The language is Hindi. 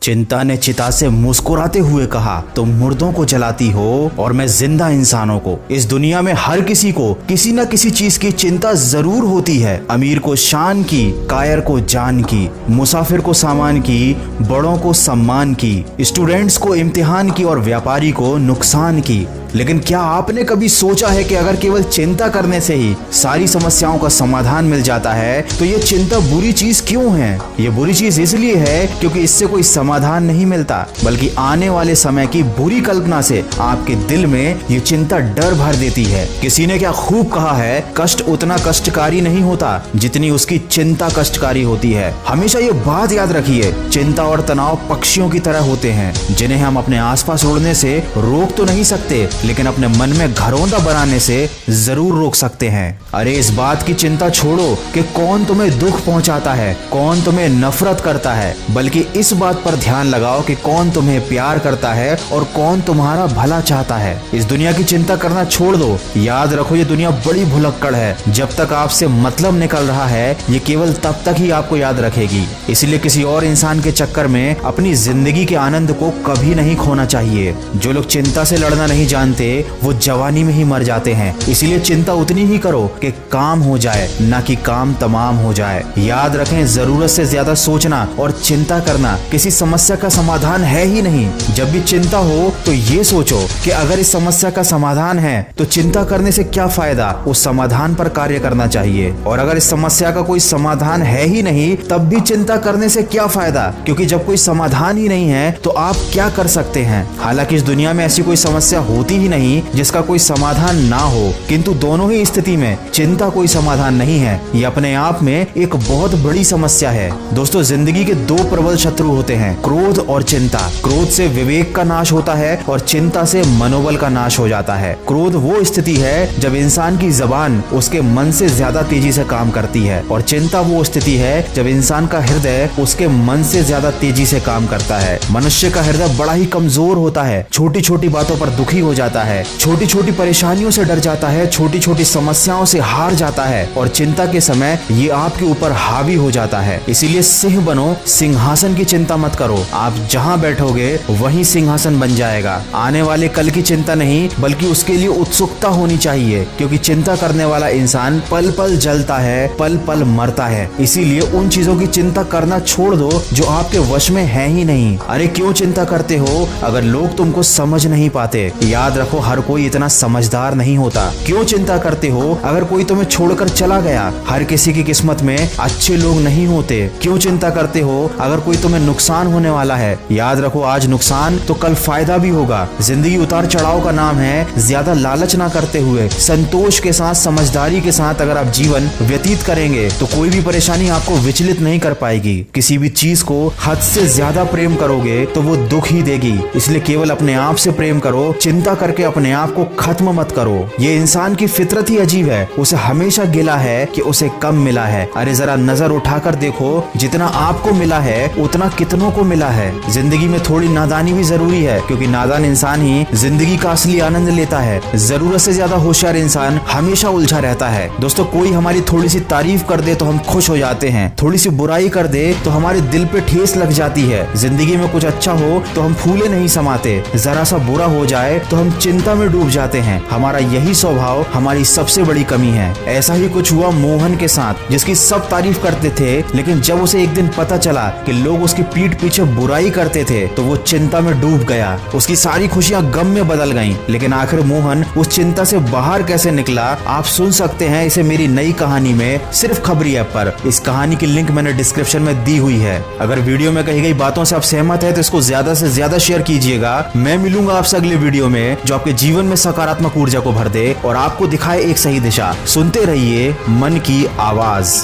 चिंता ने चिता से मुस्कुराते हुए कहा, तुम मुर्दों को जलाती हो और मैं जिंदा इंसानों को। इस दुनिया में हर किसी को किसी न किसी चीज की चिंता जरूर होती है। अमीर को शान की, कायर को जान की, मुसाफिर को सामान की, बड़ों को सम्मान की, स्टूडेंट्स को इम्तिहान की और व्यापारी को नुकसान की। लेकिन क्या आपने कभी सोचा है कि अगर केवल चिंता करने से ही सारी समस्याओं का समाधान मिल जाता है तो ये चिंता बुरी चीज क्यों है? ये बुरी चीज इसलिए है क्योंकि इससे कोई समाधान नहीं मिलता, बल्कि आने वाले समय की बुरी कल्पना से आपके दिल में ये चिंता डर भर देती है। किसी ने क्या खूब कहा है, कष्ट उतना कष्टकारी नहीं होता जितनी उसकी चिंता कष्टकारी होती है। हमेशा ये बात याद रखिए, चिंता और तनाव पक्षियों की तरह होते हैं जिन्हें हम अपने आसपास उड़ने से रोक तो नहीं सकते, लेकिन अपने मन में घरौंदा बनाने से जरूर रोक सकते हैं। अरे इस बात की चिंता छोड़ो कि कौन तुम्हें दुख पहुंचाता है, कौन तुम्हें नफरत करता है, बल्कि इस बात पर ध्यान लगाओ कि कौन तुम्हें प्यार करता है और कौन तुम्हारा भला चाहता है। इस दुनिया की चिंता करना छोड़ दो। याद रखो ये दुनिया बड़ी भुलक्कड़ है। जब तक आपसे मतलब निकल रहा है ये केवल तब तक ही आपको याद रखेगी। इसलिए किसी और इंसान के चक्कर में अपनी जिंदगी के आनंद को कभी नहीं खोना चाहिए। जो लोग चिंता से लड़ना नहीं जानते वो जवानी में ही मर जाते हैं। इसीलिए चिंता उतनी ही करो कि काम हो जाए, ना कि काम तमाम हो जाए। याद रखें, जरूरत से ज्यादा सोचना और चिंता करना किसी समस्या का समाधान है ही नहीं। जब भी चिंता हो तो ये सोचो कि अगर इस समस्या का समाधान है तो चिंता करने से क्या फायदा, उस समाधान पर कार्य करना चाहिए। और अगर इस समस्या का कोई समाधान है ही नहीं तब भी चिंता करने से क्या फायदा, क्योंकि जब कोई समाधान ही नहीं है तो आप क्या कर सकते हैं। हालांकि इस दुनिया में ऐसी कोई समस्या होती ही नहीं जिसका कोई समाधान ना हो, किंतु दोनों ही स्थिति में चिंता कोई समाधान नहीं है। ये अपने आप में एक बहुत बड़ी समस्या है। दोस्तों, जिंदगी के दो प्रबल शत्रु होते हैं, क्रोध और चिंता। क्रोध से विवेक का नाश होता है और चिंता से मनोबल का नाश हो जाता है। क्रोध वो स्थिति है जब इंसान की जबान उसके मन से ज्यादा तेजी से काम करती है, और चिंता वो स्थिति है जब इंसान का हृदय उसके मन से ज्यादा तेजी से काम करता है। मनुष्य का हृदय बड़ा ही कमजोर होता है, छोटी छोटी बातों पर दुखी हो जाता है, छोटी छोटी परेशानियों से डर जाता है, छोटी छोटी समस्याओं से हार जाता है, और चिंता के समय ये आपके ऊपर हावी हो जाता है। इसीलिए सिंह बनो, सिंहासन की चिंता मत करो। आप जहाँ बैठोगे वहीं सिंहासन बन जाएगा। आने वाले कल की चिंता नहीं बल्कि उसके लिए उत्सुकता होनी चाहिए, क्योंकि चिंता करने वाला इंसान पल पल जलता है, पल पल मरता है। इसीलिए उन चीजों की चिंता करना छोड़ दो जो आपके वश में है ही नहीं। अरे क्यों चिंता करते हो अगर लोग तुमको समझ नहीं पाते? याद रखो, हर कोई इतना समझदार नहीं होता। क्यों चिंता करते हो अगर कोई तुम्हें छोड़कर चला गया? हर किसी की किस्मत में अच्छे लोग नहीं होते। क्यों चिंता करते हो अगर कोई तुम्हें नुकसान होने वाला है? याद रखो, आज नुकसान तो कल फायदा भी होगा। जिंदगी उतार चढ़ाव का नाम है। ज्यादा लालच ना करते हुए संतोष के साथ, समझदारी के साथ अगर आप जीवन व्यतीत करेंगे तो कोई भी परेशानी आपको विचलित नहीं कर पाएगी। किसी भी चीज को हद से ज्यादा प्रेम करोगे तो वो दुख ही देगी। इसलिए केवल अपने आप से प्रेम करो, चिंता करके अपने आप को खत्म मत करो। ये इंसान की फितरत ही अजीब है, उसे हमेशा गिला है कि उसे कम मिला है। अरे जरा नजर उठाकर देखो, जितना आपको मिला है उतना कितनों को मिला है। जिंदगी में थोड़ी नादानी भी जरूरी है, क्योंकि नादान इंसान ही जिंदगी का असली आनंद लेता है। जरूरत से ज्यादा होशियार इंसान हमेशा उलझा रहता है। दोस्तों, कोई हमारी थोड़ी सी तारीफ कर दे तो हम खुश हो जाते हैं, थोड़ी सी बुराई कर दे तो हमारे दिल पे ठेस लग जाती है। जिंदगी में कुछ अच्छा हो तो हम फूले नहीं समाते, जरा सा बुरा हो जाए तो हम चिंता में डूब जाते हैं। हमारा यही स्वभाव हमारी सबसे बड़ी कमी है। ऐसा ही कुछ हुआ मोहन के साथ, जिसकी सब तारीफ करते थे, लेकिन जब उसे एक दिन पता चला कि लोग उसकी पीठ पीछे बुराई करते थे तो वो चिंता में डूब गया। उसकी सारी खुशियां गम में बदल गईं। लेकिन आखिर मोहन उस चिंता से बाहर कैसे निकला, आप सुन सकते हैं इसे मेरी नई कहानी में, सिर्फ खबरी ऐप पर। इस कहानी की लिंक मैंने डिस्क्रिप्शन में दी हुई है। अगर वीडियो में कही गई बातों से आप सहमत है तो इसको ज्यादा से ज्यादा शेयर कीजिएगा। मैं मिलूंगा आपसे अगले वीडियो में जो आपके जीवन में सकारात्मक ऊर्जा को भर दे और आपको दिखाए एक सही दिशा। सुनते रहिए मन की आवाज।